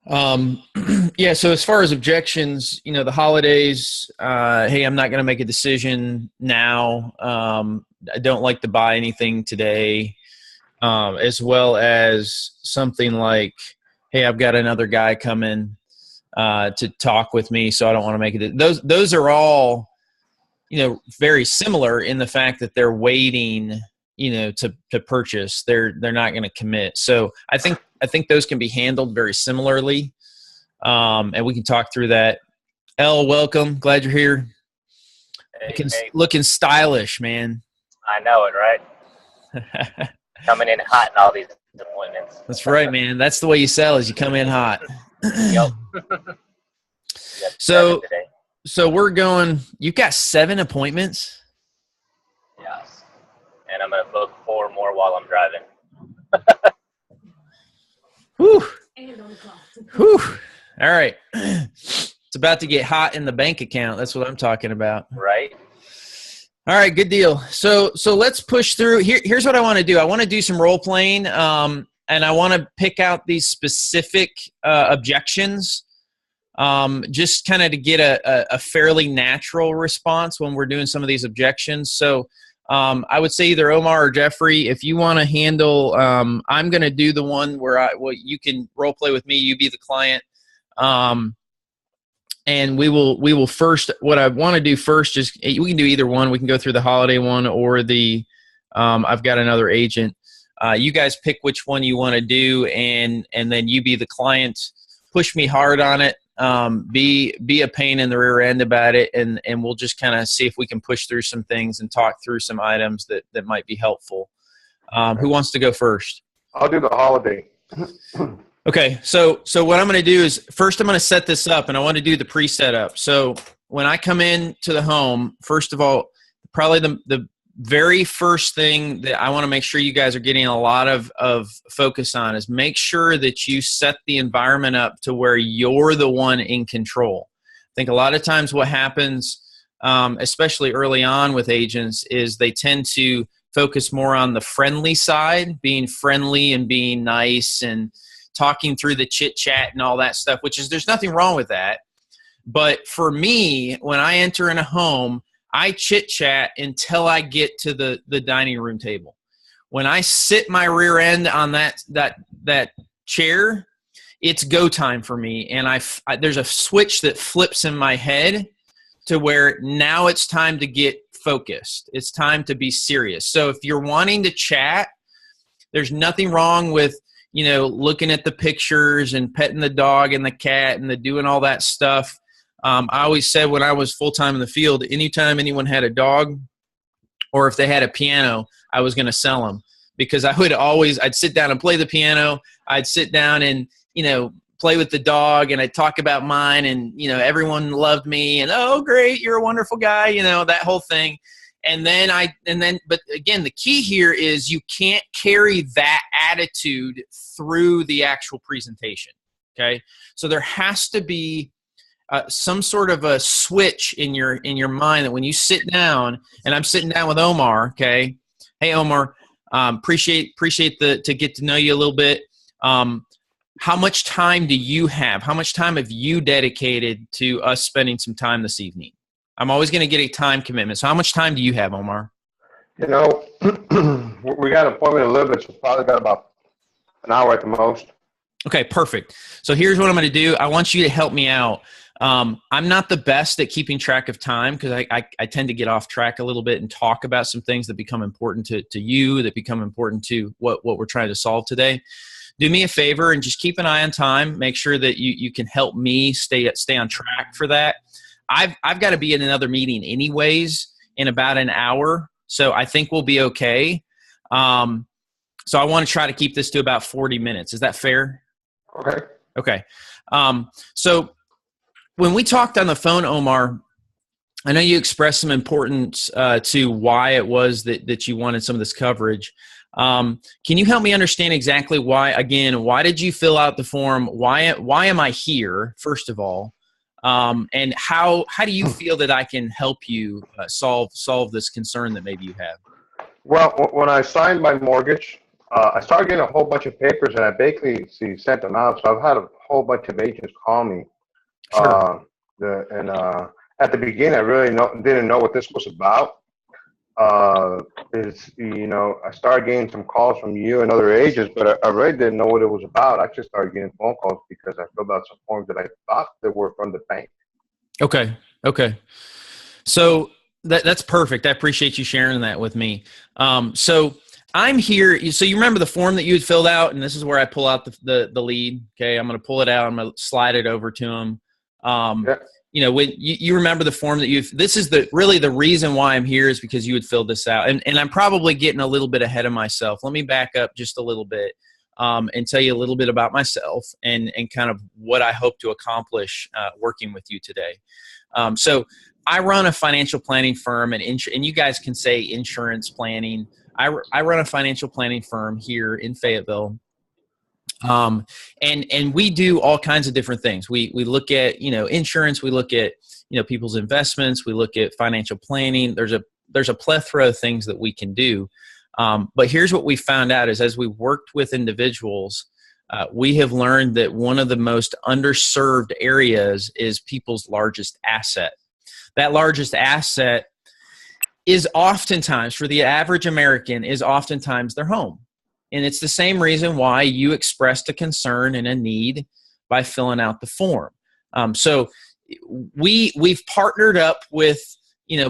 Um, yeah. So as far as objections, the holidays, hey, I'm not going to make a decision now. I don't like to buy anything today. As well as something like, hey, I've got another guy coming to talk with me, so I don't want to make it. Those are all, very similar in the fact that they're waiting, to purchase. They're not going to commit. So I think those can be handled very similarly, and we can talk through that. Elle, welcome. Glad you're here. Hey, hey, Looking stylish, man. I know it, right? Coming in hot in all these appointments. That's right, man. That's the way you sell is you come in hot. Yep. So Today. so we're going, you've got 7 appointments? Yes. And I'm going to book 4 more while I'm driving. Whew. Whew. All right. It's about to get hot in the bank account. That's what I'm talking about. Right. All right, good deal. So let's push through. Here's what I want to do. I want to do some role playing, and I want to pick out these specific objections, just kind of to get a fairly natural response when we're doing some of these objections. So I would say either Omar or Jeffrey, if you want to handle, I'm going to do the one where you can role play with me. You be the client. And we will first, what I want to do first is we can do either one. We can go through the holiday one or the I've got another agent. You guys pick which one you want to do, and then you be the client. Push me hard on it. Be a pain in the rear end about it, and we'll just kind of see if we can push through some things and talk through some items that might be helpful. Who wants to go first? I'll do the holiday. Okay, so what I'm going to do is first I'm going to set this up, and I want to do the pre-setup. So when I come in to the home, first of all, probably the very first thing that I want to make sure you guys are getting a lot of focus on is make sure that you set the environment up to where you're the one in control. I think a lot of times what happens, especially early on with agents, is they tend to focus more on the friendly side, being friendly and being nice and talking through the chit chat and all that stuff, there's nothing wrong with that. But for me, when I enter in a home, I chit chat until I get to the dining room table. When I sit my rear end on that chair, it's go time for me. And there's a switch that flips in my head to where now it's time to get focused. It's time to be serious. So if you're wanting to chat, there's nothing wrong with looking at the pictures and petting the dog and the cat and doing all that stuff. I always said when I was full-time in the field, anytime anyone had a dog or if they had a piano, I was going to sell them because I'd sit down and play the piano. I'd sit down and, play with the dog and I'd talk about mine and, everyone loved me and, oh, great, you're a wonderful guy, that whole thing. But again, the key here is you can't carry that attitude through the actual presentation. Okay. So there has to be some sort of a switch in your mind that when you sit down, and I'm sitting down with Omar. Okay. Hey, Omar, appreciate to get to know you a little bit. How much time do you have? How much time have you dedicated to us spending some time this evening? I'm always going to get a time commitment. So how much time do you have, Omar? We got an appointment in a little bit, so probably got about an hour at the most. Okay, perfect. So here's what I'm going to do. I want you to help me out. I'm not the best at keeping track of time because I tend to get off track a little bit and talk about some things that become important to you, that become important to what we're trying to solve today. Do me a favor and just keep an eye on time. Make sure that you can help me stay on track for that. I've got to be in another meeting anyways in about an hour, so I think we'll be okay. So I want to try to keep this to about 40 minutes. Is that fair? Okay. Okay. So when we talked on the phone, Omar, I know you expressed some importance to why it was that you wanted some of this coverage. Can you help me understand exactly why did you fill out the form? Why am I here, first of all? And how do you feel that I can help you solve this concern that maybe you have? Well, when I signed my mortgage, I started getting a whole bunch of papers, and I basically sent them out. So I've had a whole bunch of agents call me. Sure. Uh, at the beginning, I really didn't know what this was about. I started getting some calls from you and other agents, but I really didn't know what it was about. I just started getting phone calls because I filled out some forms that I thought that were from the bank. Okay. Okay. So that's perfect. I appreciate you sharing that with me. So I'm here. So you remember the form that you had filled out, and this is where I pull out the lead. Okay. I'm going to pull it out. I'm going to slide it over to him. Yeah. When you remember the form that this is really the reason why I'm here is because you had filled this out. And I'm probably getting a little bit ahead of myself. Let me back up just a little bit and tell you a little bit about myself and kind of what I hope to accomplish working with you today. So I run a financial planning firm and you guys can say insurance planning. I run a financial planning firm here in Fayetteville. And we do all kinds of different things. We look at, insurance, we look at, people's investments, we look at financial planning. There's a plethora of things that we can do. But here's what we found out is as we worked with individuals, we have learned that one of the most underserved areas is people's largest asset. That largest asset is oftentimes, for the average American, is oftentimes their home. And it's the same reason why you expressed a concern and a need by filling out the form. So we've partnered up with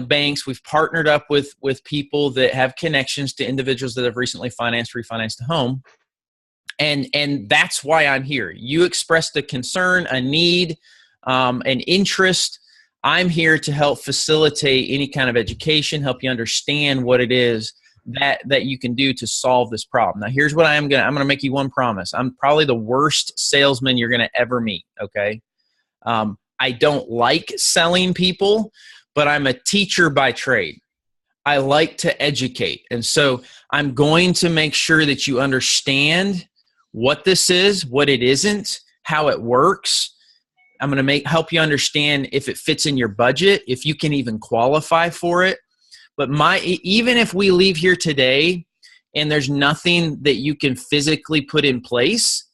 banks. We've partnered up with people that have connections to individuals that have recently refinanced a home. And that's why I'm here. You expressed a concern, a need, an interest. I'm here to help facilitate any kind of education, help you understand what it is that you can do to solve this problem. Now, here's what I'm going to make you one promise. I'm probably the worst salesman you're going to ever meet, okay? I don't like selling people, but I'm a teacher by trade. I like to educate. And so I'm going to make sure that you understand what this is, what it isn't, how it works. I'm going to help you understand if it fits in your budget, if you can even qualify for it. But even if we leave here today and there's nothing that you can physically put in place,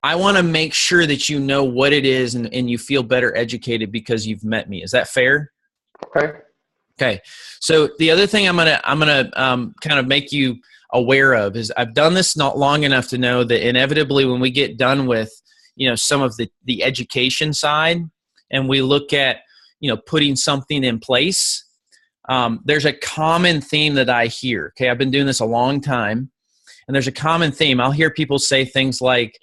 I want to make sure that you know what it is and you feel better educated because you've met me. Is that fair? Okay. Okay. So the other thing I'm gonna kind of make you aware of is I've done this not long enough to know that inevitably when we get done with some of the education side and we look at putting something in place. There's a common theme that I hear. Okay, I've been doing this a long time, and there's a common theme. I'll hear people say things like,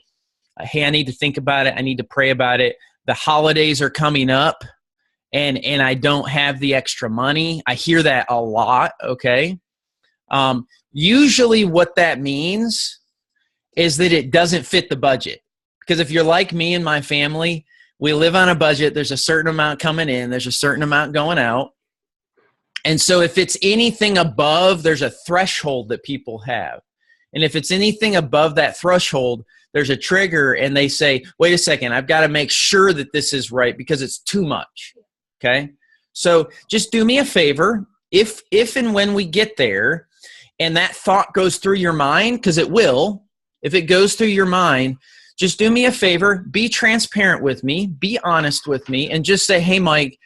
hey, I need to think about it. I need to pray about it. The holidays are coming up, and I don't have the extra money. I hear that a lot, okay? Usually what that means is that it doesn't fit the budget. Because if you're like me and my family, we live on a budget. There's a certain amount coming in. There's a certain amount going out. And so if it's anything above, there's a threshold that people have. And if it's anything above that threshold, there's a trigger and they say, wait a second, I've got to make sure that this is right because it's too much. Okay. So just do me a favor. If and when we get there and that thought goes through your mind, because it will, if it goes through your mind, just do me a favor, be transparent with me, be honest with me, and just say, hey, Mike,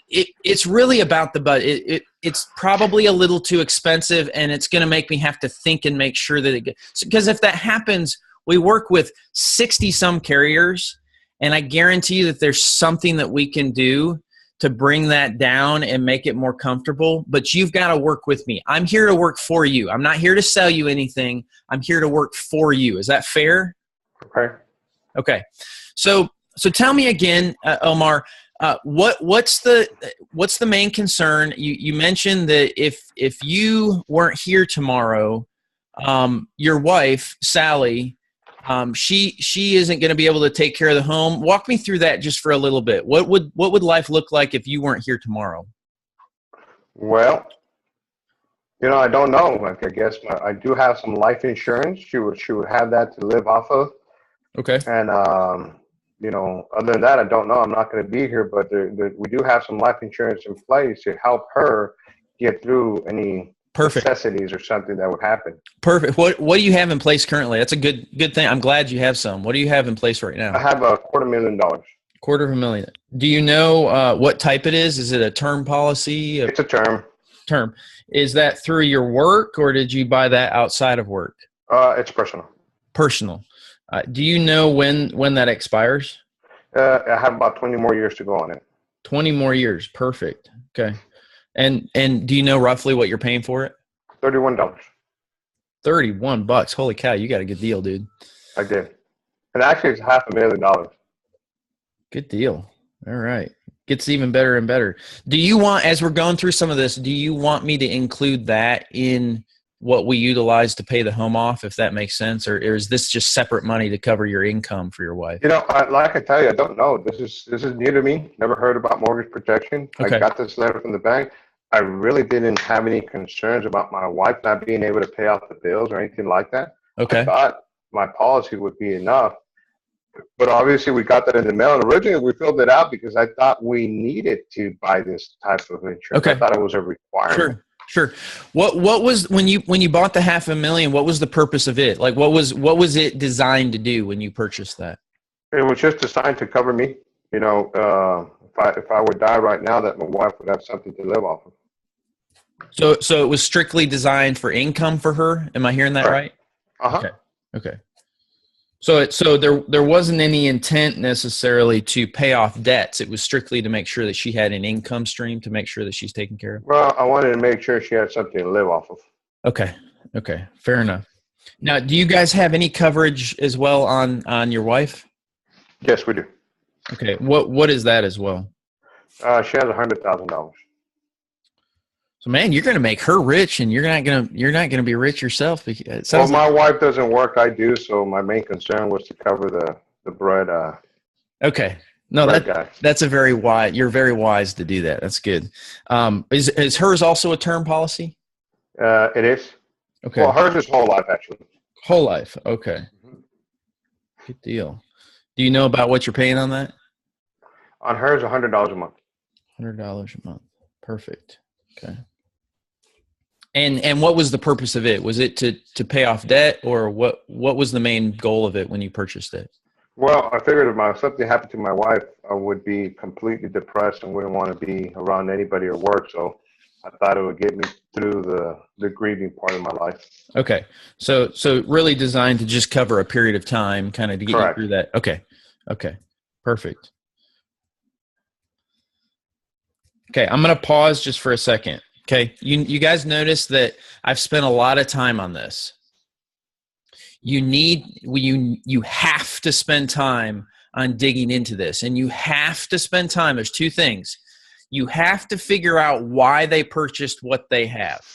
it's really about the budget. It's probably a little too expensive, and it's going to make me have to think and make sure that it gets. Because if that happens, we work with 60-some carriers, and I guarantee you that there's something that we can do to bring that down and make it more comfortable. But you've got to work with me. I'm here to work for you. I'm not here to sell you anything. I'm here to work for you. Is that fair? Okay. So tell me again, Omar. What's the main concern? You mentioned that if you weren't here tomorrow, your wife Sally, she isn't going to be able to take care of the home. Walk me through that just for a little bit. What would life look like if you weren't here tomorrow? Well, I don't know. Like, I guess I do have some life insurance. She would have that to live off of. Okay. And other than that, I don't know. I'm not going to be here, but we do have some life insurance in place to help her get through any Perfect. necessities or something that would happen. Perfect. What do you have in place currently? That's a good thing. I'm glad you have some. What do you have in place right I now? have $250,000. $250,000. Do you know what type it is? Is it a term policy? It's a term. Term. Is that through your work, or did you buy that outside of work? It's personal. Personal. Do you know when that expires? I have about 20 more years to go on it. 20 more years. Perfect. Okay. And do you know roughly what you're paying for it? $31. $31. Holy cow, you got a good deal, dude. I did. And actually, it's $500,000. Good deal. All right. Gets even better and better. Do you want, as we're going through some of this, do you want me to include that in what we utilize to pay the home off, if that makes sense? Or is this just separate money to cover your income for your wife? You know, like I tell you, I don't know. This is new to me. Never heard about mortgage protection. Okay. I got this letter from the bank. I really didn't have any concerns about my wife not being able to pay off the bills or anything like that. Okay. I thought my policy would be enough. But obviously, we got that in the mail. And originally, we filled it out because I thought we needed to buy this type of insurance. Okay. I thought it was a requirement. Sure. What was when you bought the $500,000? What was the purpose of it? Like, what was it designed to do when you purchased that? It was just designed to cover me. You know, if I would die right now, that my wife would have something to live off of. So it was strictly designed for income for her. Am I hearing that right? Uh-huh. Okay. So there wasn't any intent necessarily to pay off debts. It was strictly to make sure that she had an income stream, to make sure that she's taken care of. Well, I wanted to make sure she had something to live off of. Okay. Fair enough. Now, do you guys have any coverage as well on your wife? Yes, we do. Okay. What is that as well? She has $100,000. So, man, you're going to make her rich, and you're not going to be rich yourself. Well, my wife doesn't work. I do. So my main concern was to cover the bread. Okay. No, bread that's a very wise. You're very wise to do that. That's good. Is hers also a term policy? It is. Okay. Well, hers is whole life, actually. Whole life. Okay. Good deal. Do you know about what you're paying on that? On hers, $100 a month. $100 a month. Perfect. Okay. And what was the purpose of it? Was it to pay off debt, or what was the main goal of it when you purchased it? Well, I figured if something happened to my wife, I would be completely depressed and wouldn't want to be around anybody or work. So I thought it would get me through the grieving part of my life. Okay. So really designed to just cover a period of time, kind of to get Correct. you through that. Okay. Perfect. Okay. I'm going to pause just for a second. Okay. You guys notice that I've spent a lot of time on this. You have to spend time on digging into this, and you have to spend time. There's two things. You have to figure out why they purchased what they have,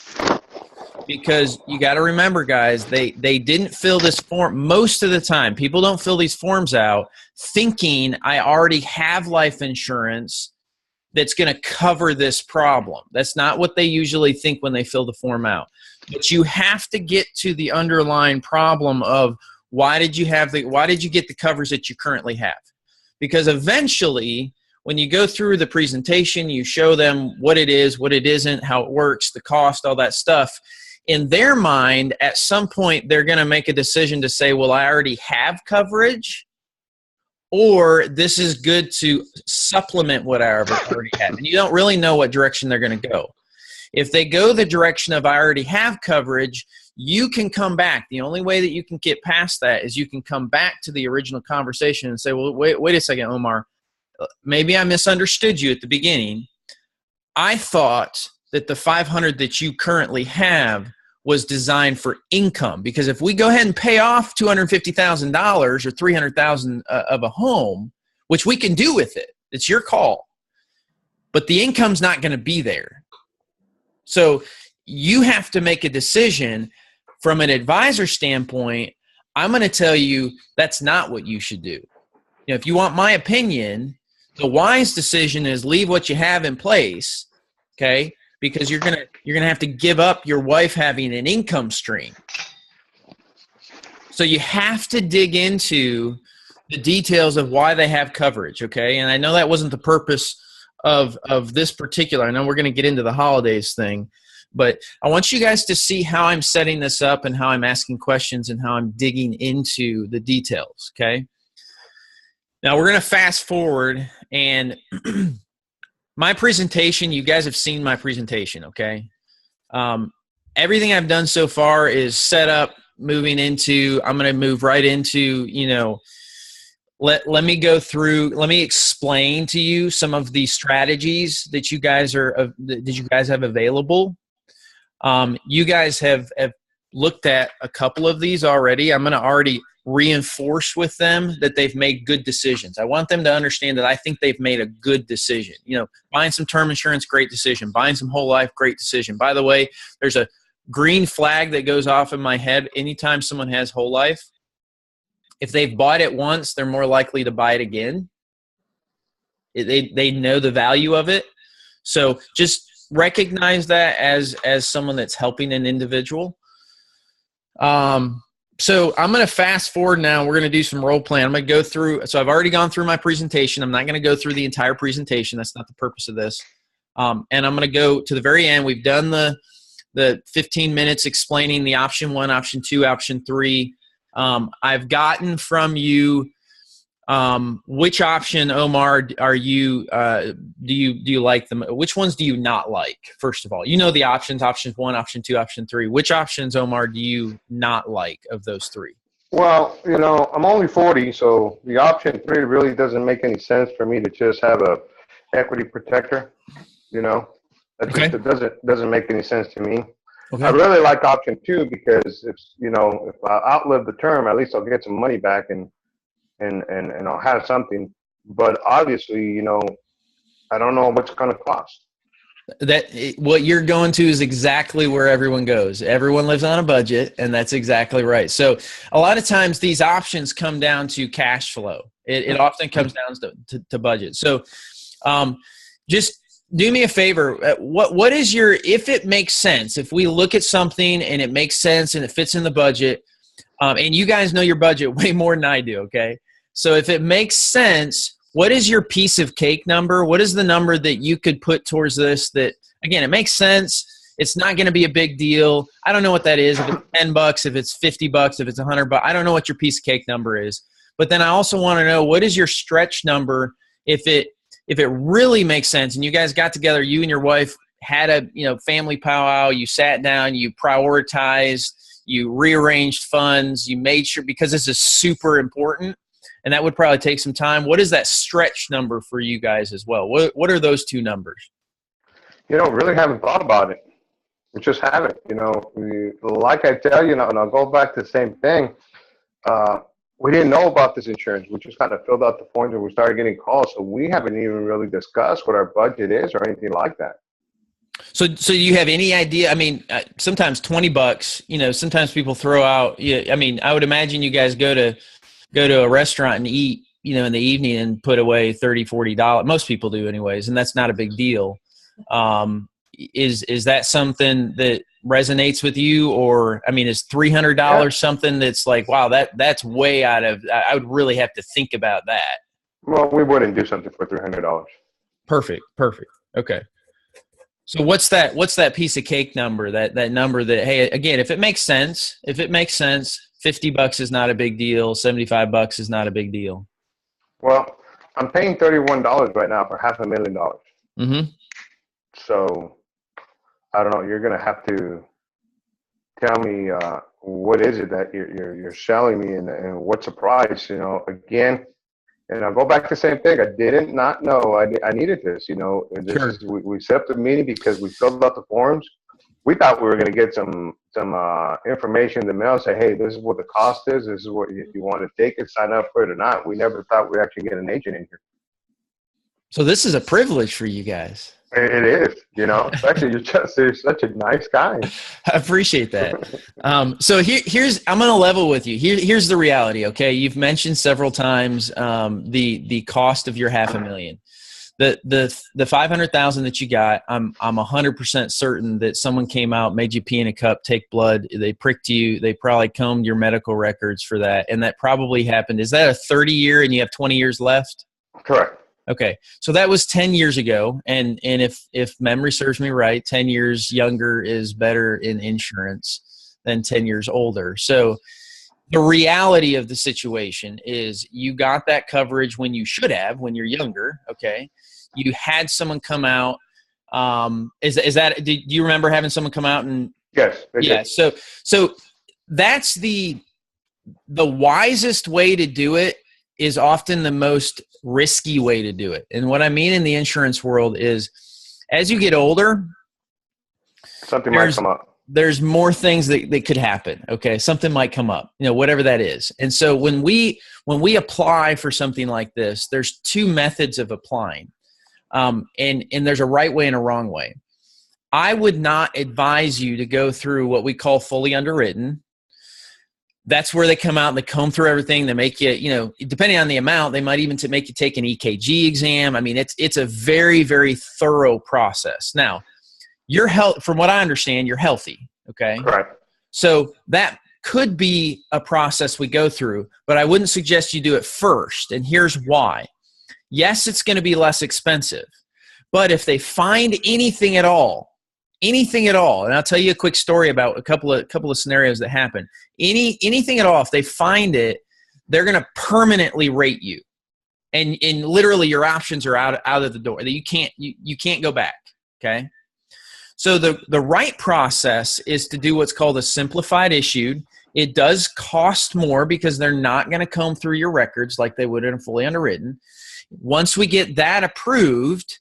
because you got to remember, guys, they didn't fill this form. Most of the time, people don't fill these forms out thinking I already have life insurance that's going to cover this problem. That's not what they usually think when they fill the form out. But you have to get to the underlying problem of why did you get the covers that you currently have? Because eventually, when you go through the presentation, you show them what it is, what it isn't, how it works, the cost, all that stuff. In their mind, at some point, they're going to make a decision to say, well, I already have coverage, or this is good to supplement what I already have. And you don't really know what direction they're going to go. If they go the direction of I already have coverage, you can come back. The only way that you can get past that is you can come back to the original conversation and say, well, wait a second, Omar. Maybe I misunderstood you at the beginning. I thought that the 500 that you currently have was designed for income, because if we go ahead and pay off $250,000 or $300,000 of a home, which we can do with it, it's your call, but the income's not going to be there. So you have to make a decision from an advisor standpoint. I'm going to tell you that's not what you should do. If you want my opinion, the wise decision is leave what you have in place, okay? Because you're gonna have to give up your wife having an income stream. So you have to dig into the details of why they have coverage, okay? And I know that wasn't the purpose of this particular. I know we're going to get into the holidays thing, But I want you guys to see how I'm setting this up and how I'm asking questions and how I'm digging into the details, okay? Now we're going to fast forward, and my presentation, you guys have seen my presentation, okay? Everything I've done so far is set up, moving into, I'm going to move right into, let me go through, let me explain to you some of the strategies that you guys have available. You guys have looked at a couple of these already. I'm going to already reinforce with them that they've made good decisions. I want them to understand that I think they've made a good decision. Buying some term insurance, great decision. Buying some whole life, great decision. By the way, there's a green flag that goes off in my head anytime someone has whole life. If they've bought it once, they're more likely to buy it again. They know the value of it. So just recognize that as someone that's helping an individual. So I'm going to fast forward now. We're going to do some role play. I'm going to go through. So I've already gone through my presentation. I'm not going to go through the entire presentation. That's not the purpose of this. And I'm going to go to the very end. We've done the 15 minutes explaining the option 1, option 2, option 3. I've gotten from you which option, Omar, are you do you like them? Which ones do you not like? First of all, the options: option 1, option 2, option 3. Which options, Omar, do you not like of those 3? Well, I'm only 40, so the option 3 really doesn't make any sense for me to just have a equity protector. Okay. It doesn't make any sense to me. Okay. I really like option 2 because if I outlive the term, at least I'll get some money back and I'll have something. But obviously, I don't know what's going to cost. What you're going to is exactly where everyone goes. Everyone lives on a budget, and that's exactly right. So a lot of times these options come down to cash flow. It often comes down to budget. So just do me a favor. What is if it makes sense, if we look at something and it makes sense and it fits in the budget, and you guys know your budget way more than I do, okay? So if it makes sense, what is your piece of cake number? What is the number that you could put towards this that, again, it makes sense. It's not going to be a big deal. I don't know what that is. If it's $10, if it's $50, if it's $100, I don't know what your piece of cake number is. But then I also want to know, what is your stretch number if it really makes sense and you guys got together, you and your wife had a family powwow, you sat down, you prioritized, you rearranged funds, you made sure, because this is super important, and that would probably take some time. What is that stretch number for you guys as well? What are those 2 numbers? Really haven't thought about it. We just haven't. Like I tell you, and I'll go back to the same thing. We didn't know about this insurance. We just kind of filled out the forms and we started getting calls. So we haven't even really discussed what our budget is or anything like that. So do you have any idea? I mean, sometimes $20, sometimes people throw out, I would imagine you guys go to a restaurant and eat, in the evening and put away $30, $40. Most people do anyways. And that's not a big deal. Is that something that resonates with you, or is $300 something that's like, wow, that's way out of, I would really have to think about that. Well, we wouldn't do something for $300. Perfect. Okay. So what's that piece of cake number, that number that, hey, again, if it makes sense, $50 is not a big deal. $75 is not a big deal. Well, I'm paying $31 right now for $500,000. Mm-hmm. So I don't know. You're going to have to tell me what is it that you're selling me and what's the price, again. And I'll go back to the same thing. I did not know I needed this, Sure. We set up the meeting because we filled out the forms. We thought we were going to get some information in the mail, say, hey, this is what the cost is. This is what you want to take it, sign up for it or not. We never thought we'd actually get an agent in here. So this is a privilege for you guys. It is, especially you're such a nice guy. I appreciate that. So here's I'm going to level with you. Here's the reality. Okay. You've mentioned several times, the cost of your $500,000, the 500,000 that you got. I'm 100% certain that someone came out, made you pee in a cup, take blood. They pricked you. They probably combed your medical records for that. And that probably happened. Is that a 30-year and you have 20 years left? Correct. Okay. So that was 10 years ago. And if memory serves me right, 10 years younger is better in insurance than 10 years older. So the reality of the situation is you got that coverage when you should have, when you're younger. Okay. You had someone come out. Do you remember having someone come out and? Yes. Yeah. So that's the wisest way to do it is often the most risky way to do it. And what I mean in the insurance world is as you get older, something might come up. There's more things that could happen. Okay. Something might come up, whatever that is. And so when we apply for something like this, there's two methods of applying. And there's a right way and a wrong way. I would not advise you to go through what we call fully underwritten. That's where they come out and they comb through everything. They make you, depending on the amount, they might even make you take an EKG exam. I mean, it's a very, very thorough process. Now, from what I understand, you're healthy. Okay. Right. So that could be a process we go through, but I wouldn't suggest you do it first. And here's why. Yes, it's going to be less expensive, but if they find anything at all, and I'll tell you a quick story about a couple of scenarios that happen. Anything at all, if they find it, they're going to permanently rate you, and literally your options are out of the door. That you can't go back. Okay, so the right process is to do what's called a simplified issued. It does cost more because they're not going to comb through your records like they would in a fully underwritten. Once we get that approved,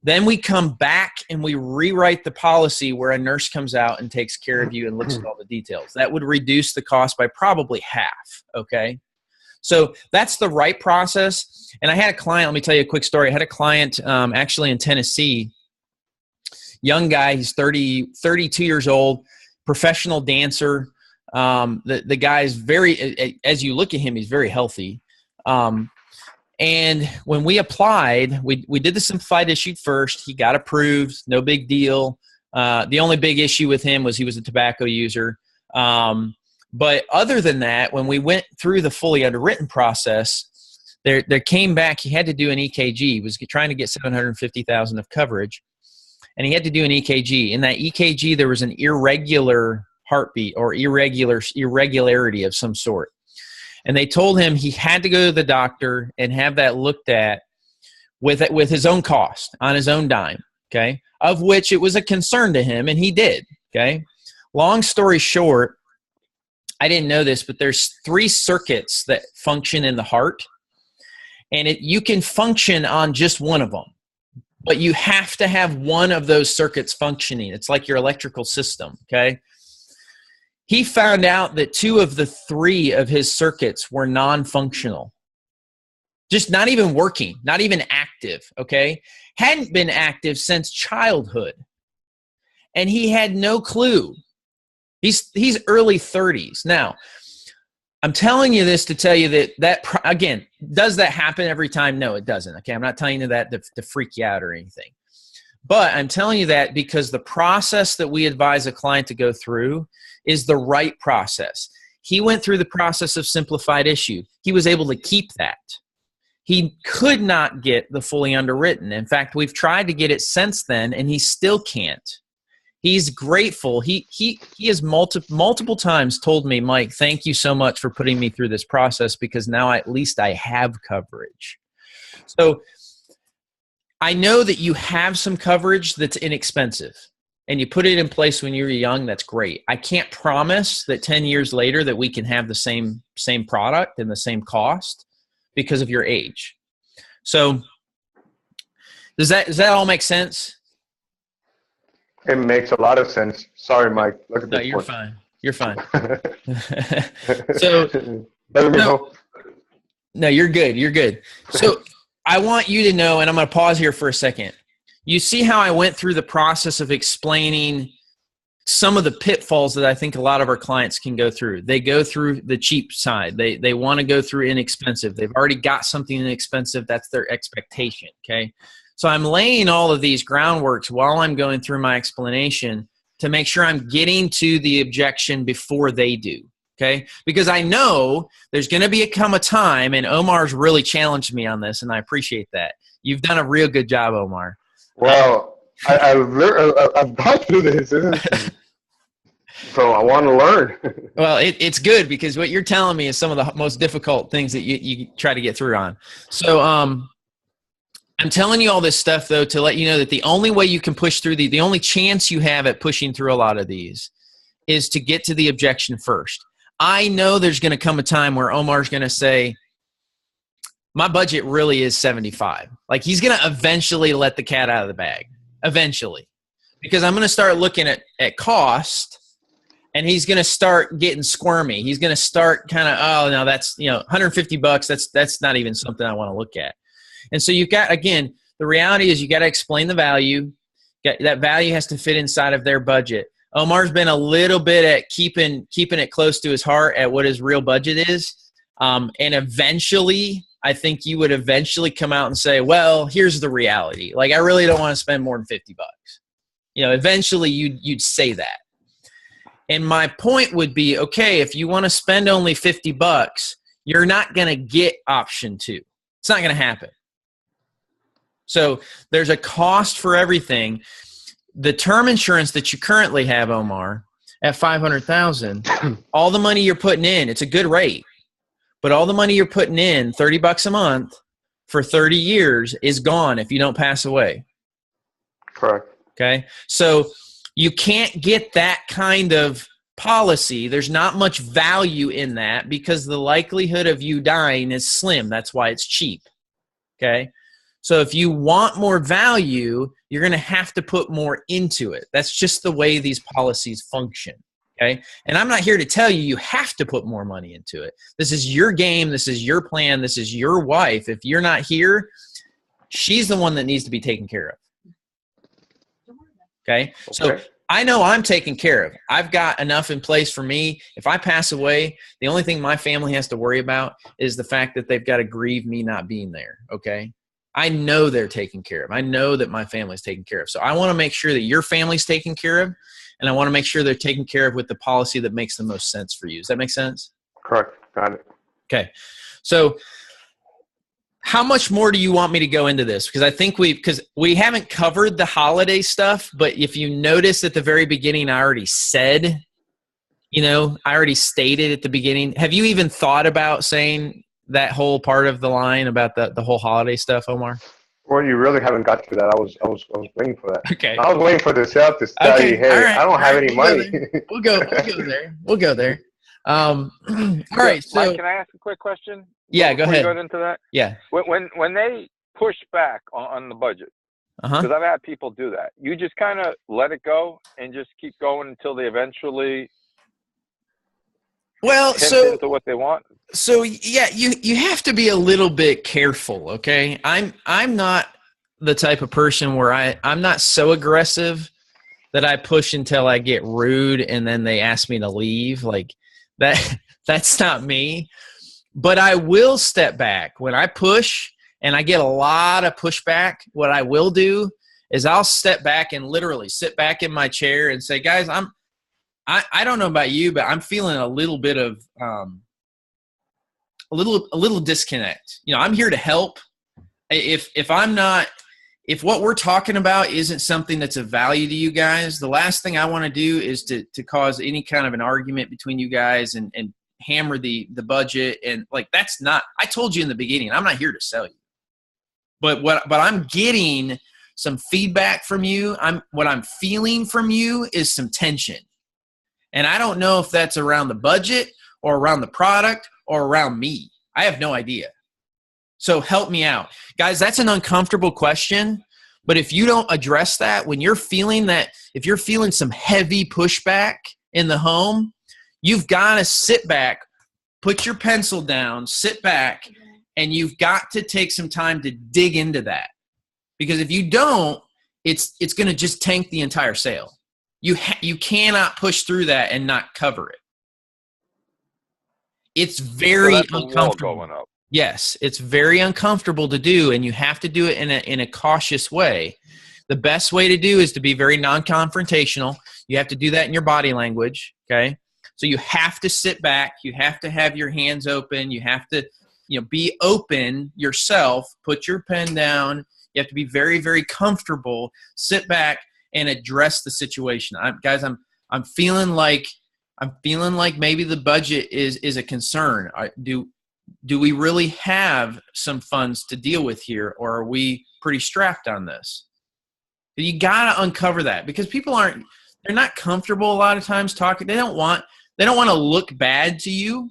then we come back and we rewrite the policy where a nurse comes out and takes care of you and looks at all the details. That would reduce the cost by probably half, okay? So that's the right process. And I had a client, let me tell you a quick story. I had a client actually in Tennessee, young guy, he's 32 years old, professional dancer. The guy is very, as you look at him, he's very healthy. And when we applied, we did the simplified issue first. He got approved, no big deal. The only big issue with him was he was a tobacco user. But other than that, when we went through the fully underwritten process, there came back, he had to do an EKG. He was trying to get $750,000 of coverage, and he had to do an EKG. In that EKG, there was an irregular heartbeat or irregularity of some sort. And they told him he had to go to the doctor and have that looked at with his own cost, on his own dime, okay, of which it was a concern to him, and he did, okay. Long story short, I didn't know this, but there's 3 circuits that function in the heart, and you can function on just one of them, but you have to have one of those circuits functioning. It's like your electrical system, okay. He found out that 2 of the 3 of his circuits were non-functional. Just not even working, not even active, okay? Hadn't been active since childhood. And he had no clue. He's early 30s. Now, I'm telling you this to tell you that again, does that happen every time? No, it doesn't, okay? I'm not telling you that to freak you out or anything. But I'm telling you that because the process that we advise a client to go through is the right process. He went through the process of simplified issue. He was able to keep that. He could not get the fully underwritten. In fact, we've tried to get it since then, and he still can't. He's grateful. He has multiple times told me, Mike, thank you so much for putting me through this process because now at least I have coverage. So I know that you have some coverage that's inexpensive and you put it in place when you were young. That's great. I can't promise that 10 years later that we can have the same product and the same cost because of your age. So does that all make sense? It makes a lot of sense. Sorry, Mike. Look at this. No, you're point. fine. You're fine. So no, you're good. You're good. So I want you to know, and I'm going to pause here for a second. You see how I went through the process of explaining some of the pitfalls that I think a lot of our clients can go through. They go through the cheap side. They want to go through inexpensive. They've already got something inexpensive. That's their expectation, okay? So I'm laying all of these groundworks while I'm going through my explanation to make sure I'm getting to the objection before they do, Okay. Because I know there's going to come a time, and Omar's really challenged me on this, and I appreciate that. You've done a real good job, Omar. Well, I've gone through this, so I want to learn. Well, it's good because what you're telling me is some of the most difficult things that you try to get through on. So I'm telling you all this stuff, though, to let you know that the only way you can push through the only chance you have at pushing through a lot of these is to get to the objection first. I know there's going to come a time where Omar's going to say, my budget really is 75. Like, he's going to eventually let the cat out of the bag, eventually, because I'm going to start looking at cost, and he's going to start getting squirmy. He's going to start kind of, oh, no, that's, $150. That's not even something I want to look at. And so you've got, again, the reality is you got to explain the value. That value has to fit inside of their budget. Omar's been a little bit at keeping it close to his heart at what his real budget is. And eventually, I think you would eventually come out and say, well, here's the reality. Like, I really don't want to spend more than $50. Eventually you'd say that. And my point would be, okay, if you want to spend only $50, you're not going to get option 2. It's not going to happen. So there's a cost for everything. The term insurance that you currently have, Omar, at $500,000, all the money you're putting in, it's a good rate, but all the money you're putting in, $30 a month for 30 years, is gone if you don't pass away. Correct. Okay, so you can't get that kind of policy. There's not much value in that because the likelihood of you dying is slim. That's why it's cheap. Okay. So if you want more value, you're going to have to put more into it. That's just the way these policies function. Okay. And I'm not here to tell you have to put more money into it. This is your game. This is your plan. This is your wife. If you're not here, she's the one that needs to be taken care of. Okay. So I know I'm taken care of. I've got enough in place for me. If I pass away, the only thing my family has to worry about is the fact that they've got to grieve me not being there. Okay. I know they're taken care of. I know that my family's taken care of. So I want to make sure that your family's taken care of, and I want to make sure they're taken care of with the policy that makes the most sense for you. Does that make sense? Correct. Got it. Okay. So how much more do you want me to go into this? Because I think because we haven't covered the holiday stuff, but if you notice at the very beginning, I already said, I already stated at the beginning. Have you even thought about saying that whole part of the line about the whole holiday stuff, Omar? Well, you really haven't got to that. I was waiting for that. Okay. I was waiting for the sale to tell you, hey, right, I don't have any money. We'll go there. We'll go there. All right. So, Mike, can I ask a quick question? Yeah, go ahead. Go into that. Yeah. When they push back on the budget, because I've had people do that, you just kind of let it go and just keep going until they eventually into what they want. So yeah, you have to be a little bit careful, okay? I'm not the type of person where I'm not so aggressive that I push until I get rude and then they ask me to leave. Like that's not me. But I will step back when I push and I get a lot of pushback. What I will do is I'll step back and literally sit back in my chair and say, guys, I don't know about you, but I'm feeling a little bit of a little disconnect. I'm here to help. If what we're talking about isn't something that's of value to you guys, the last thing I want to do is to cause any kind of an argument between you guys and hammer the budget. And that's not, I told you in the beginning, I'm not here to sell you, but I'm getting some feedback from you. What I'm feeling from you is some tension. And I don't know if that's around the budget or around the product or around me. I have no idea. So help me out. Guys, that's an uncomfortable question. But if you don't address that, if you're feeling some heavy pushback in the home, you've got to sit back, put your pencil down, sit back, and you've got to take some time to dig into that. Because if you don't, it's going to just tank the entire sale. You cannot push through that and not cover it. It's very uncomfortable. Going up. Yes, it's very uncomfortable to do, and you have to do it in a cautious way. The best way to do is to be very non-confrontational. You have to do that in your body language, okay? So you have to sit back. You have to have your hands open. You have to, be open yourself. Put your pen down. You have to be very, very comfortable. Sit back and address the situation. I'm feeling like maybe the budget is a concern. Do we really have some funds to deal with here, or are we pretty strapped on this? You got to uncover that, because people they're not comfortable a lot of times talking. They don't want to look bad to you.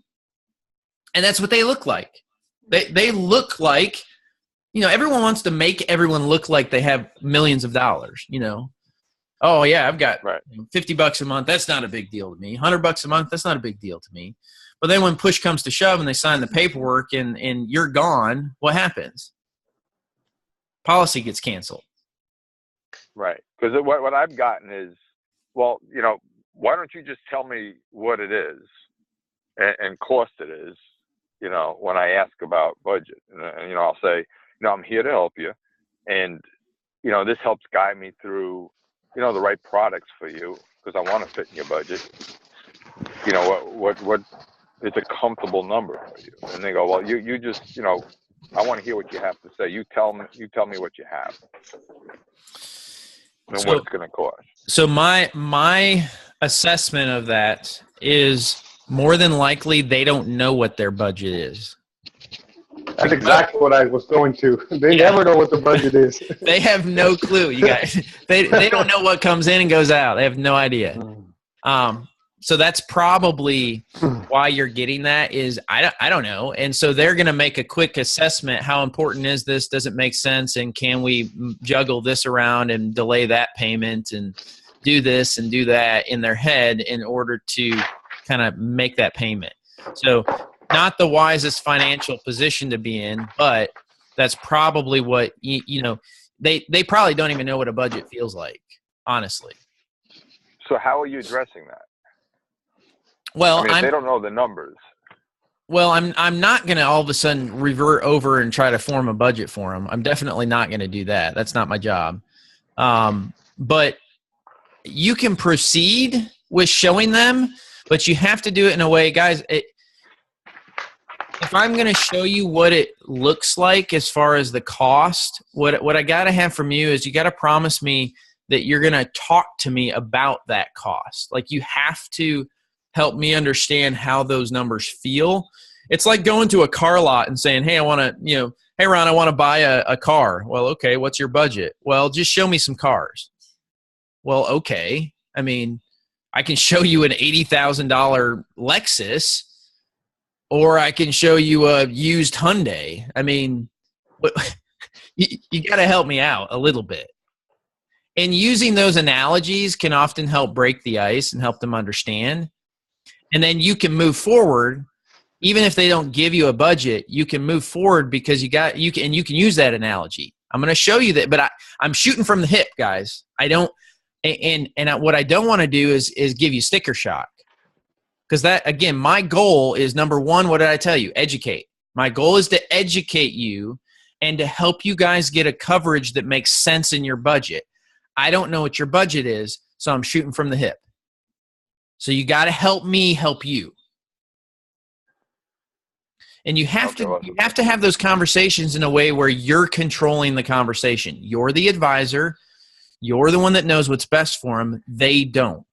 And that's what they look like. They look like, everyone wants to make everyone look like they have millions of dollars, Oh yeah, I've got $50 a month. That's not a big deal to me. $100 a month. That's not a big deal to me. But then when push comes to shove and they sign the paperwork and you're gone, what happens? Policy gets canceled. Right. Because what I've gotten is, well, why don't you just tell me what it is and cost it is, when I ask about budget. And I'll say, I'm here to help you. And, this helps guide me through, the right products for you, because I want to fit in your budget. What it's a comfortable number for you. And they go, well, you just, I want to hear what you have to say. You tell me what you have and what it's going to cost. So my assessment of that is more than likely they don't know what their budget is. That's exactly what I was going to. They never know what the budget is. They have no clue, you guys. They don't know what comes in and goes out. They have no idea. So that's probably why you're getting that is I don't know. And so they're going to make a quick assessment. How important is this? Does it make sense? And can we juggle this around and delay that payment and do this and do that in their head in order to kind of make that payment? So not the wisest financial position to be in, but that's probably what, they probably don't even know what a budget feels like, honestly. So how are you addressing that? Well, they don't know the numbers. Well, I'm not going to all of a sudden revert over and try to form a budget for them. I'm definitely not going to do that. That's not my job. But you can proceed with showing them, but you have to do it in a way, guys. If I'm going to show you what it looks like as far as the cost, what I got to have from you is you got to promise me that you're going to talk to me about that cost. Like, you have to help me understand how those numbers feel. It's like going to a car lot and saying, hey, I want to, hey, Ron, I want to buy a car. Well, okay, what's your budget? Well, just show me some cars. Well, okay. I mean, I can show you an $80,000 Lexus, or I can show you a used Hyundai. I mean, you got to help me out a little bit. And using those analogies can often help break the ice and help them understand. And then you can move forward. Even if they don't give you a budget, you can move forward because you can use that analogy. I'm going to show you that, but I'm shooting from the hip, guys. I don't, and what I don't want to do is give you sticker shock. Because that, again, my goal is, number one, what did I tell you? Educate. My goal is to educate you and to help you guys get a coverage that makes sense in your budget. I don't know what your budget is, so I'm shooting from the hip. So you got to help me help you. And you have to have those conversations in a way where you're controlling the conversation. You're the advisor. You're the one that knows what's best for them. They don't.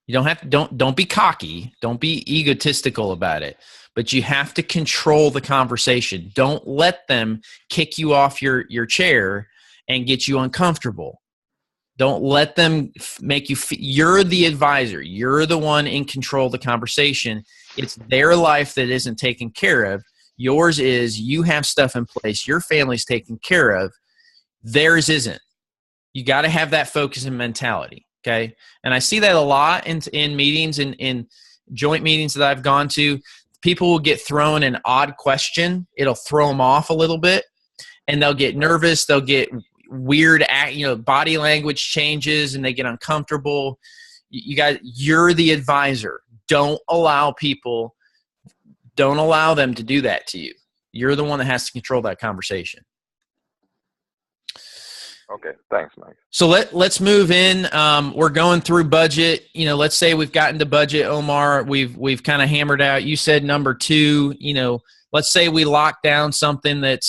You don't have to, don't be cocky. Don't be egotistical about it. But you have to control the conversation. Don't let them kick you off your chair and get you uncomfortable. Don't let them make you you're the advisor. You're the one in control of the conversation. It's their life that isn't taken care of. Yours is. You have stuff in place. Your family's taken care of. Theirs isn't. You got to have that focus and mentality. Okay. And I see that a lot in meetings, in joint meetings that I've gone to. People will get thrown an odd question. It'll throw them off a little bit, and they'll get nervous. They'll get weird, body language changes, and they get uncomfortable. You guys, you're the advisor. Don't allow them to do that to you. You're the one that has to control that conversation. Okay. Thanks, Mike. So let's move in. We're going through budget. You know, let's say we've gotten to budget, Omar. We've kind of hammered out. You said number 2. You know, let's say we lock down something that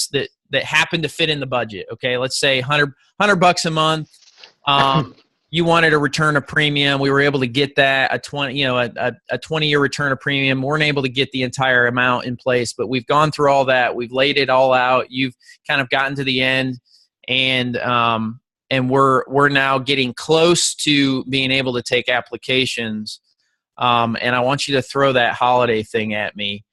happened to fit in the budget. Okay, let's say $100 a month. You wanted a return of premium. We were able to get that a 20-year return of premium. We weren't able to get the entire amount in place, but we've gone through all that. We've laid it all out. You've kind of gotten to the end. And we're now getting close to being able to take applications. And I want you to throw that holiday thing at me.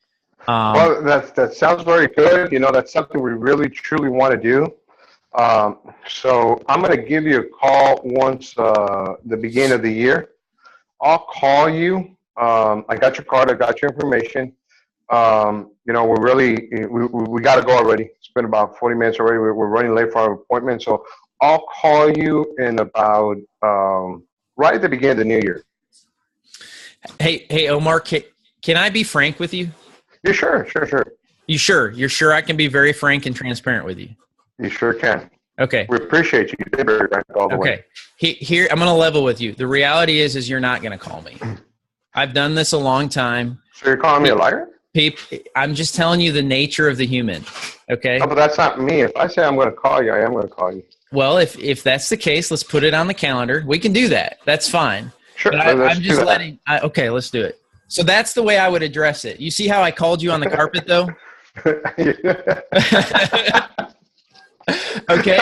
Well, that sounds very good. You know, that's something we really, truly want to do. So I'm going to give you a call once the beginning of the year. I'll call you. I got your card. I got your information. You know, we're really, we got to go already. It's been about 40 minutes already. We're running late for our appointment. So I'll call you in about, right at the beginning of the new year. Hey, Omar, can I be frank with you? Yeah, sure. You sure? You're sure I can be very frank and transparent with you? You sure can. Okay. We appreciate you. You're very frank all the way. Here, I'm going to level with you. The reality is you're not going to call me. I've done this a long time. So you're calling me a liar? I'm just telling you the nature of the human, okay? No, but that's not me. If I say I'm going to call you, I am going to call you. Well, if that's the case, let's put it on the calendar. We can do that. That's fine. Sure. But I'm just letting – okay, let's do it. So that's the way I would address it. You see how I called you on the carpet, though? Okay?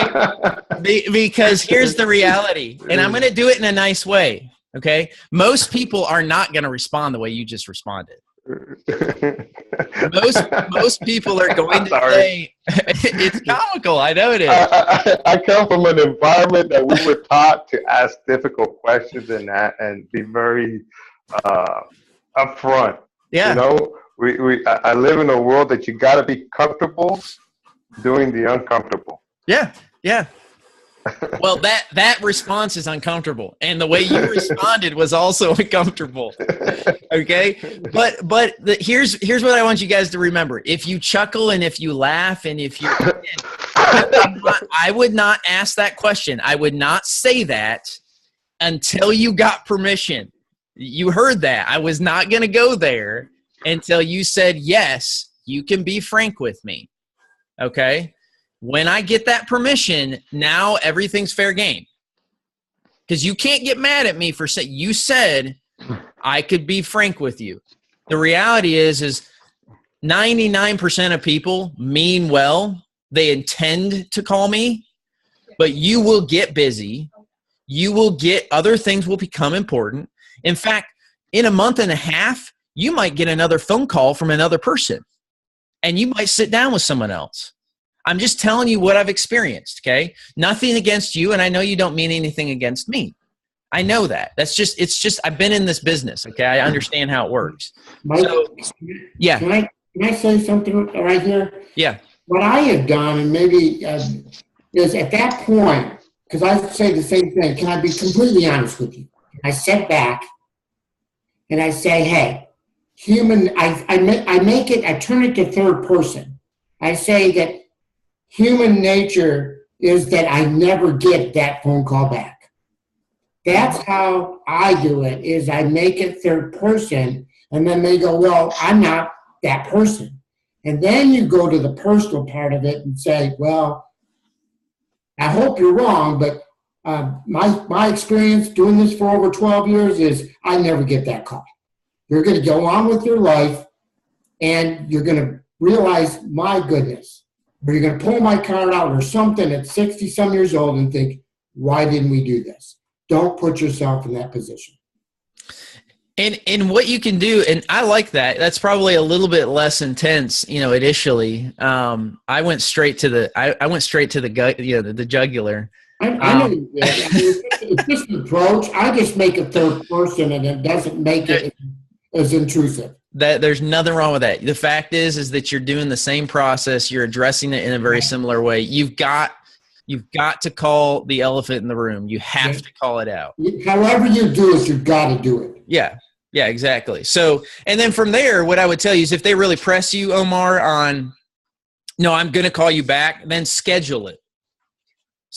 Because here's the reality, and I'm going to do it in a nice way, okay? Most people are not going to respond the way you just responded. Most people are going to say it's comical. I know it is. I come from an environment that we were taught to ask difficult questions and be very upfront. Yeah. You know, I live in a world that you got to be comfortable doing the uncomfortable. Yeah. Well, that response is uncomfortable, and the way you responded was also uncomfortable. Okay, but here's what I want you guys to remember: if you chuckle and if you laugh and if you, I would not ask that question. I would not say that until you got permission. You heard that. I was not going to go there until you said yes. You can be frank with me. Okay. When I get that permission, now everything's fair game. Because you can't get mad at me for saying, you said I could be frank with you. The reality is 99% of people mean well. They intend to call me, but you will get busy. You will get, other things will become important. In fact, in a month and a half, you might get another phone call from another person, and you might sit down with someone else. I'm just telling you what I've experienced, okay? Nothing against you, and I know you don't mean anything against me. I know that. It's just I've been in this business, okay? I understand how it works. Mike, so, yeah. Can I say something right here? Yeah. What I have done, and maybe is at that point, because I say the same thing, can I be completely honest with you? I sit back and I say, hey, I turn it to third person. I say that human nature is that I never get that phone call back. That's how I do it, is I make it third person, and then they go, well, I'm not that person. And then you go to the personal part of it and say, well, I hope you're wrong, but my experience doing this for over 12 years is I never get that call. You're going to go on with your life, and you're going to realize, my goodness, or you're going to pull my card out or something at 60-some years old and think, why didn't we do this? Don't put yourself in that position. And what you can do, and I like that. That's probably a little bit less intense, initially. I went straight to the the jugular. I know it's just an approach. I just make it third person, and it doesn't make it as intrusive. That there's nothing wrong with that. The fact is that you're doing the same process. You're addressing it in a very similar way. You've got to call the elephant in the room. You have to call it out. However you do it, you've got to do it. Yeah, exactly. So, and then from there, what I would tell you is if they really press you, Omar, on, no, I'm going to call you back, then schedule it.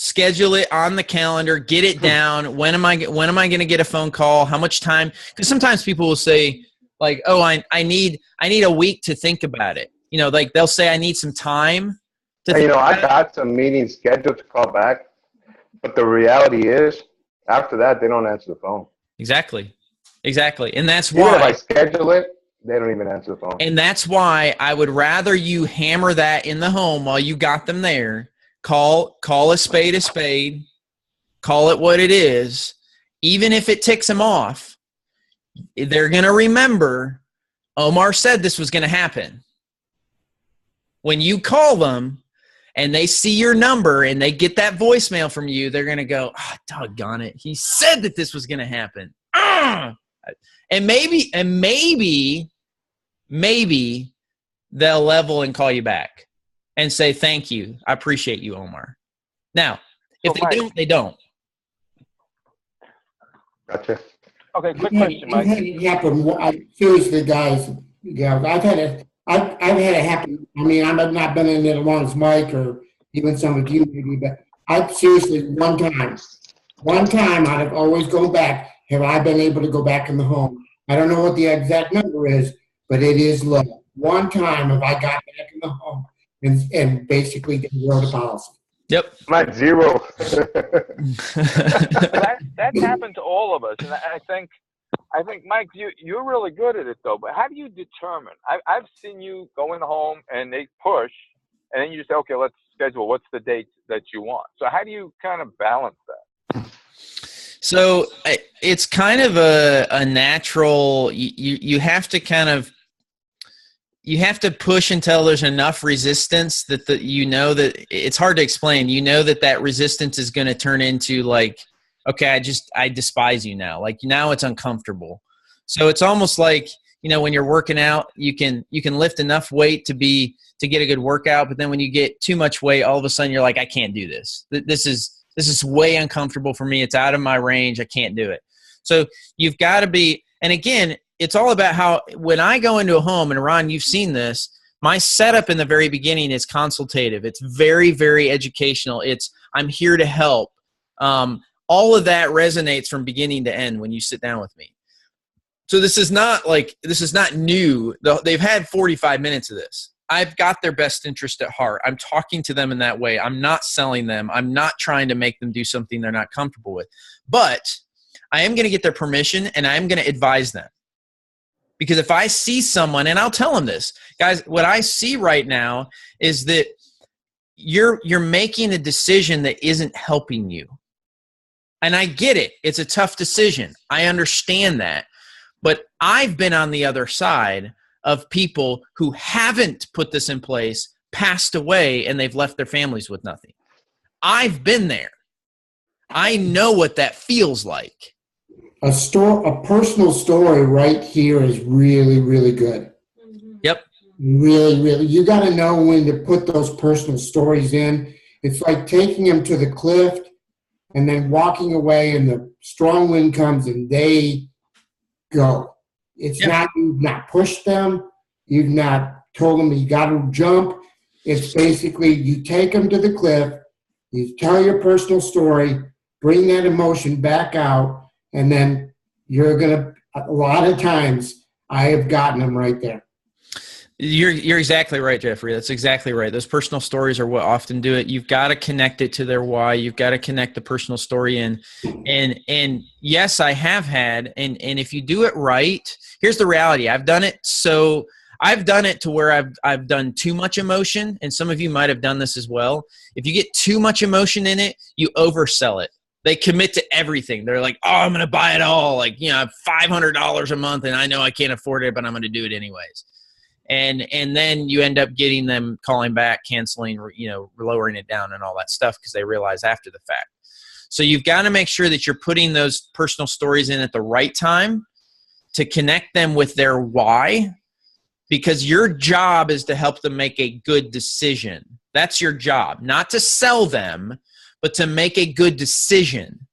schedule it on the calendar, get it down. When am I going to get a phone call? How much time? Because sometimes people will say like, oh, I need a week to think about it. You know, like they'll say I need some time to And, think I got some meetings scheduled to call back, but the reality is after that, they don't answer the phone. Exactly. And that's Even if I why, schedule it, they don't even answer the phone. and that's why I would rather you hammer that in the home while you got them there. Call a spade, call it what it is. Even if it ticks them off, they're going to remember Omar said this was going to happen. When you call them and they see your number and they get that voicemail from you, they're going to go, oh, doggone it. He said that this was going to happen. And maybe they'll level and call you back and say, thank you. I appreciate you, Omar. Now, if they don't, they don't. Gotcha. Okay, quick question, I've Mike. had it happen. Seriously, guys, I've had it happen. I mean, I've not been in it as long as Mike or even some of you maybe, but I've seriously one time out of always going back, have I been able to go back in the home? I don't know what the exact number is, but it is low. One time have I got back in the home and basically wrote a policy. Yep. I'm at 0. That's happened to all of us, and I think, Mike, you're really good at it though. But how do you determine? I've seen you go in the home and they push, and then you say, okay, let's schedule. What's the date that you want? So how do you kind of balance that? So it's kind of a natural. You have to kind of. You have to push until there's enough resistance that that it's hard to explain. You know that resistance is going to turn into like, okay, I despise you now. Like now it's uncomfortable. So it's almost like, when you're working out, you can lift enough weight to get a good workout. But then when you get too much weight, all of a sudden you're like, I can't do this. This is way uncomfortable for me. It's out of my range. I can't do it. So you've got to be, and again, it's all about how, when I go into a home, and Ron, you've seen this, my setup in the very beginning is consultative. It's very, very educational. I'm here to help. All of that resonates from beginning to end when you sit down with me. So this is not new. They've had 45 minutes of this. I've got their best interest at heart. I'm talking to them in that way. I'm not selling them. I'm not trying to make them do something they're not comfortable with. But I am going to get their permission, and I'm going to advise them. Because if I see someone, and I'll tell them this, guys, what I see right now is that you're making a decision that isn't helping you. And I get it. It's a tough decision. I understand that. But I've been on the other side of people who haven't put this in place, passed away, and they've left their families with nothing. I've been there. I know what that feels like. A personal story right here is really, really good. Yep. Really, really. You got to know when to put those personal stories in. It's like taking them to the cliff and then walking away, and the strong wind comes and they go. It's not, you've not pushed them. You've not told them you got to jump. It's basically you take them to the cliff, you tell your personal story, bring that emotion back out, and then you're going to, a lot of times, I have gotten them right there. You're exactly right, Jeffrey. That's exactly right. Those personal stories are what often do it. You've got to connect it to their why. You've got to connect the personal story in. And yes, I have had, and if you do it right, here's the reality. I've done it to where I've done too much emotion, and some of you might have done this as well. If you get too much emotion in it, you oversell it. They commit to everything. They're like, oh, I'm going to buy it all. Like, $500 a month, and I know I can't afford it, but I'm going to do it anyways. And then you end up getting them calling back, canceling, lowering it down and all that stuff because they realize after the fact. So you've got to make sure that you're putting those personal stories in at the right time to connect them with their why, because your job is to help them make a good decision. That's your job, not to sell them, but to make a good decision.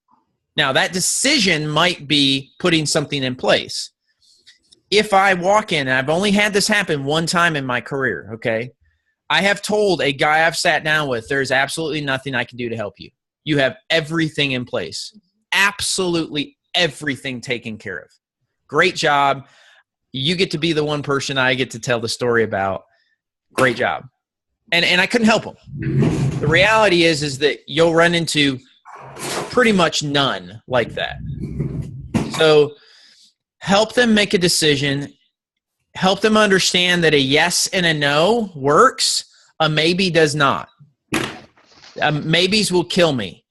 Now, that decision might be putting something in place. If I walk in, and I've only had this happen one time in my career, okay? I have told a guy I've sat down with, there's absolutely nothing I can do to help you. you have everything in place. Absolutely everything taken care of. Great job. You get to be the one person I get to tell the story about. Great job. And I couldn't help them. The reality is that you'll run into pretty much none like that. So help them make a decision. Help them understand that a yes and a no works. A maybe does not. Maybes will kill me.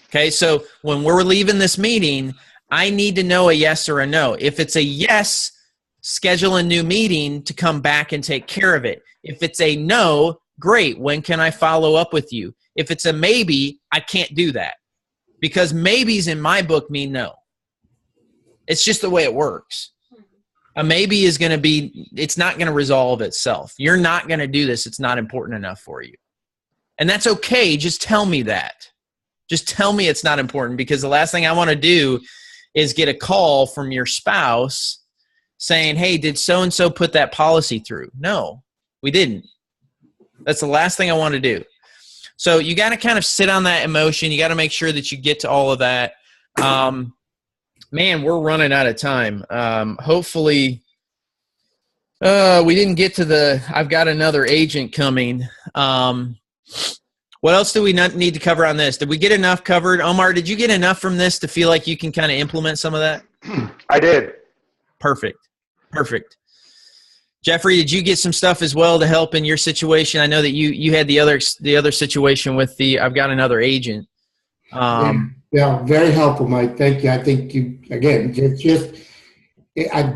Okay, so when we're leaving this meeting, I need to know a yes or a no. If it's a yes, schedule a new meeting to come back and take care of it. If it's a no, great. When can I follow up with you? If it's a maybe, I can't do that because maybes in my book mean no. It's just the way it works. A maybe is going to be, it's not going to resolve itself. You're not going to do this. It's not important enough for you. And that's okay. Just tell me that. Just tell me it's not important, because the last thing I want to do is get a call from your spouse saying, hey, did so-and-so put that policy through? No, we didn't. That's the last thing I want to do. So you got to kind of sit on that emotion. You got to make sure that you get to all of that. Man, we're running out of time. Hopefully, we didn't get to I've got another agent coming. What else do we not need to cover on this? Did we get enough covered? Omar, did you get enough from this to feel like you can kind of implement some of that? I did. Perfect. Jeffrey, did you get some stuff as well to help in your situation? I know that you had the other situation with I've got another agent. Yeah, very helpful, Mike. Thank you. I think you, again, just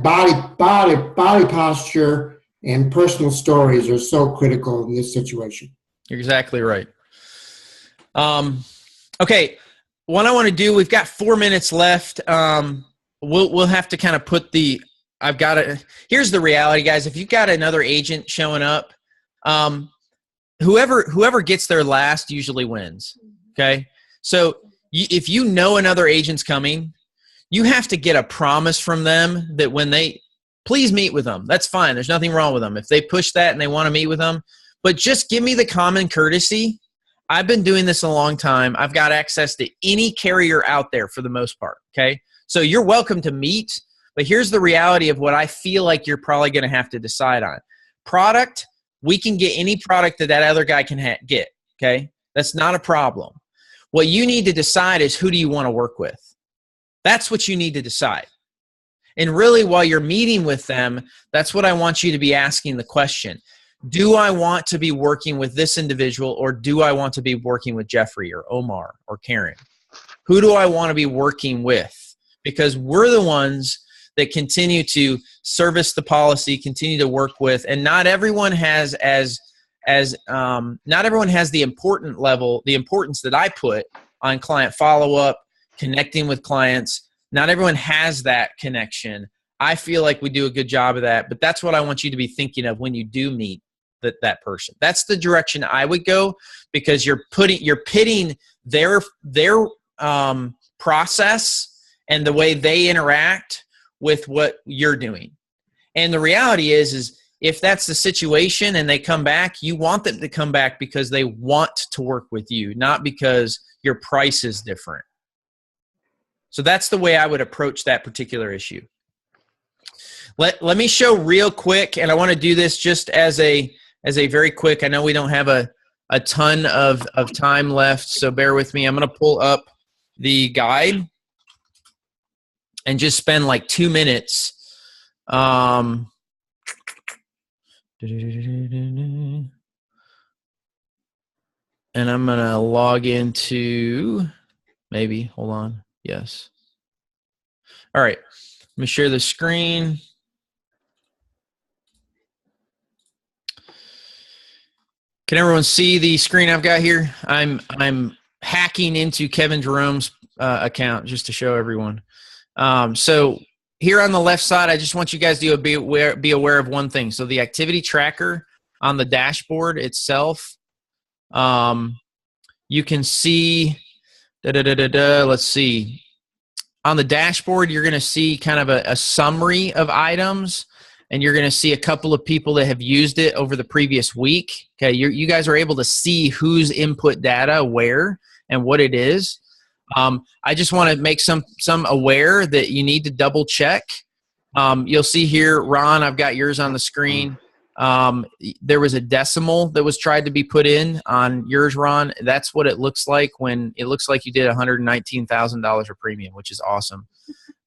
body posture and personal stories are so critical in this situation. You're exactly right. Okay. What I want to do, we've got 4 minutes left. We'll have to kind of put here's the reality, guys. If you've got another agent showing up, whoever gets there last usually wins. Okay. So if you know another agent's coming, you have to get a promise from them that when please meet with them. That's fine. There's nothing wrong with them. If they push that and they want to meet with them, but just give me the common courtesy. I've been doing this a long time. I've got access to any carrier out there for the most part. Okay. So you're welcome to meet, but here's the reality of what I feel like you're probably going to have to decide on. Product, we can get any product that other guy can get. Okay. That's not a problem. What you need to decide is, who do you want to work with? That's what you need to decide. And really, while you're meeting with them, that's what I want you to be asking the question. Do I want to be working with this individual, or do I want to be working with Jeffrey or Omar or Karen? Who do I want to be working with? Because we're the ones that continue to service the policy, continue to work with, and not everyone has not everyone has the importance that I put on client follow-up, connecting with clients. Not everyone has that connection. I feel like we do a good job of that, but that's what I want you to be thinking of when you do meet that person. That's the direction I would go, because you're pitting their process and the way they interact with what you're doing. And the reality is if that's the situation and they come back, you want them to come back because they want to work with you, not because your price is different. So that's the way I would approach that particular issue. Let me show real quick, and I want to do this just as a very quick. I know we don't have a ton of time left, so bear with me. I'm going to pull up the guide and just spend like 2 minutes. And I'm going to log into hold on. Yes. All right. Let me share the screen. Can everyone see the screen I've got here? I'm hacking into Kevin Jerome's account just to show everyone. So here on the left side, I just want you guys to be aware of one thing. So the activity tracker on the dashboard itself, you can see, let's see. On the dashboard, you're going to see kind of a summary of items, and you're going to see a couple of people that have used it over the previous week. Okay, you guys are able to see whose input data where, and what it is. I just want to make some aware that you need to double check. You'll see here, Ron, I've got yours on the screen. There was a decimal that was tried to be put in on yours, Ron. That's what it looks like when it looks like you did $119,000 of premium, which is awesome.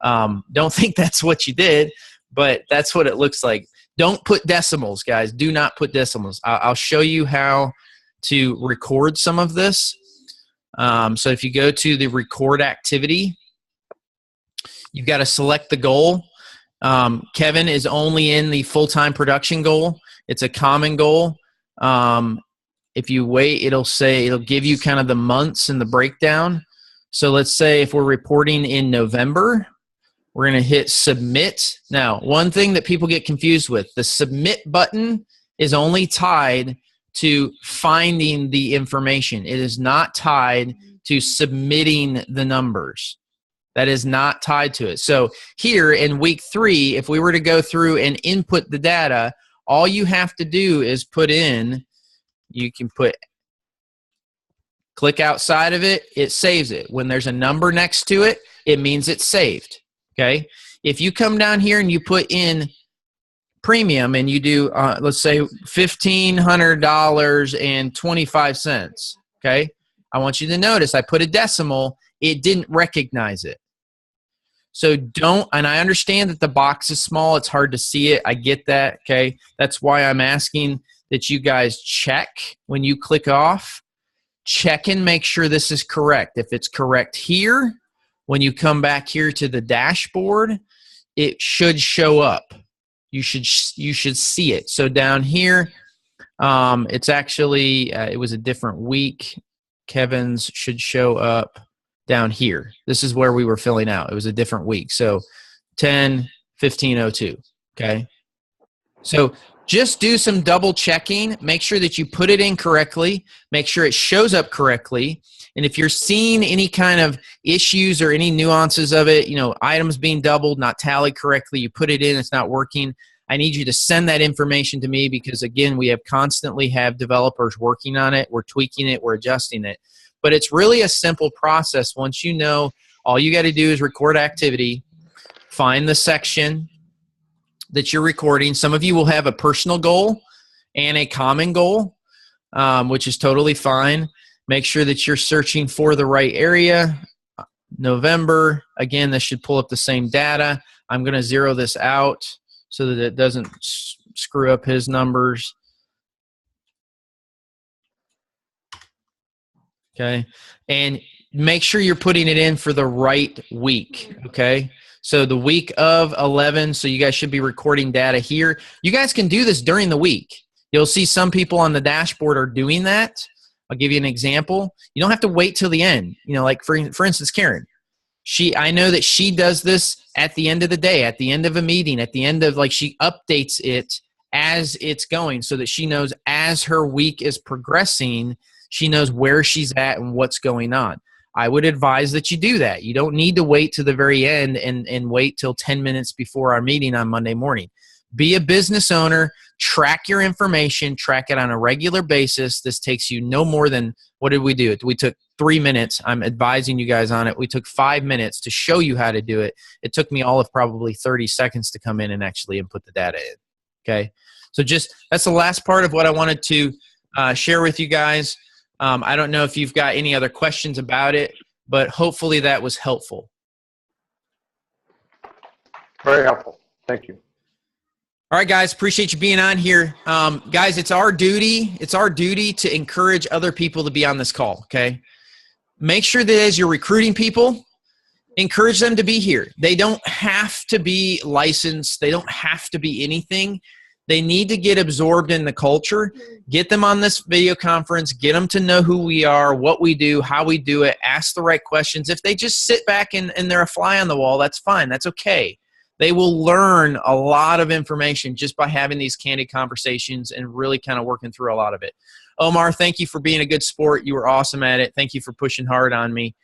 Don't think that's what you did, but that's what it looks like. Don't put decimals, guys. Do not put decimals. I'll show you how to record some of this. So if you go to the record activity, you've got to select the goal. Kevin is only in the full-time production goal. It's a common goal. If you wait, it'll give you kind of the months and the breakdown. So let's say if we're reporting in November, we're going to hit submit. Now, one thing that people get confused with, the submit button is only tied to finding the information. It is not tied to submitting the numbers. That is not tied to it. So here in week 3, if we were to go through and input the data, all you have to do is put in, you can click outside of it, it saves it. When there's a number next to it, it means it's saved. Okay? If you come down here and you put in premium and you do, let's say $1,500.25, okay? I want you to notice I put a decimal, it didn't recognize it. So and I understand that the box is small, it's hard to see it, I get that, okay? That's why I'm asking that you guys check when you click off, check and make sure this is correct. If it's correct here, when you come back here to the dashboard, it should show up. You should see it. So down here, it's actually, it was a different week. Kevin's should show up down here. This is where we were filling out. It was a different week. So 10/15/02, okay? So just do some double checking. Make sure that you put it in correctly. Make sure it shows up correctly. And if you're seeing any kind of issues or any nuances of it, items being doubled, not tallied correctly, you put it in, it's not working, I need you to send that information to me because, again, we constantly have developers working on it. We're tweaking it. We're adjusting it. But it's really a simple process. Once you know, all you got to do is record activity, find the section that you're recording. Some of you will have a personal goal and a common goal, which is totally fine. Make sure that you're searching for the right area. November, again, this should pull up the same data. I'm going to zero this out so that it doesn't screw up his numbers. Okay, and make sure you're putting it in for the right week, okay? So the week of 11, so you guys should be recording data here. You guys can do this during the week. You'll see some people on the dashboard are doing that. I'll give you an example. You don't have to wait till the end. Like for instance, Karen. I know that she does this at the end of the day, at the end of a meeting, at the end of, she updates it as it's going so that she knows as her week is progressing, she knows where she's at and what's going on. I would advise that you do that. You don't need to wait to the very end and wait till 10 minutes before our meeting on Monday morning. Be a business owner, track your information, track it on a regular basis. This takes you no more than, what did we do? We took 3 minutes. I'm advising you guys on it. We took 5 minutes to show you how to do it. It took me all of probably 30 seconds to come in and actually input the data in. Okay. So that's the last part of what I wanted to share with you guys. I don't know if you've got any other questions about it, but hopefully that was helpful. Very helpful. Thank you. All right, guys, appreciate you being on here. Guys, it's our duty to encourage other people to be on this call, okay? Make sure that as you're recruiting people, encourage them to be here. They don't have to be licensed. They don't have to be anything. They need to get absorbed in the culture. Get them on this video conference. Get them to know who we are, what we do, how we do it. Ask the right questions. If they just sit back and they're a fly on the wall, that's fine. That's okay. They will learn a lot of information just by having these candid conversations and really kind of working through a lot of it. Omar, thank you for being a good sport. You were awesome at it. Thank you for pushing hard on me.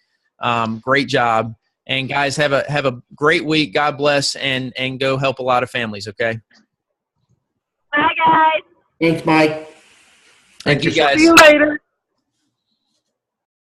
Great job. And guys, have a great week. God bless, and go help a lot of families, okay? Bye, guys. Thanks, Mike. Thank you, guys. See you later.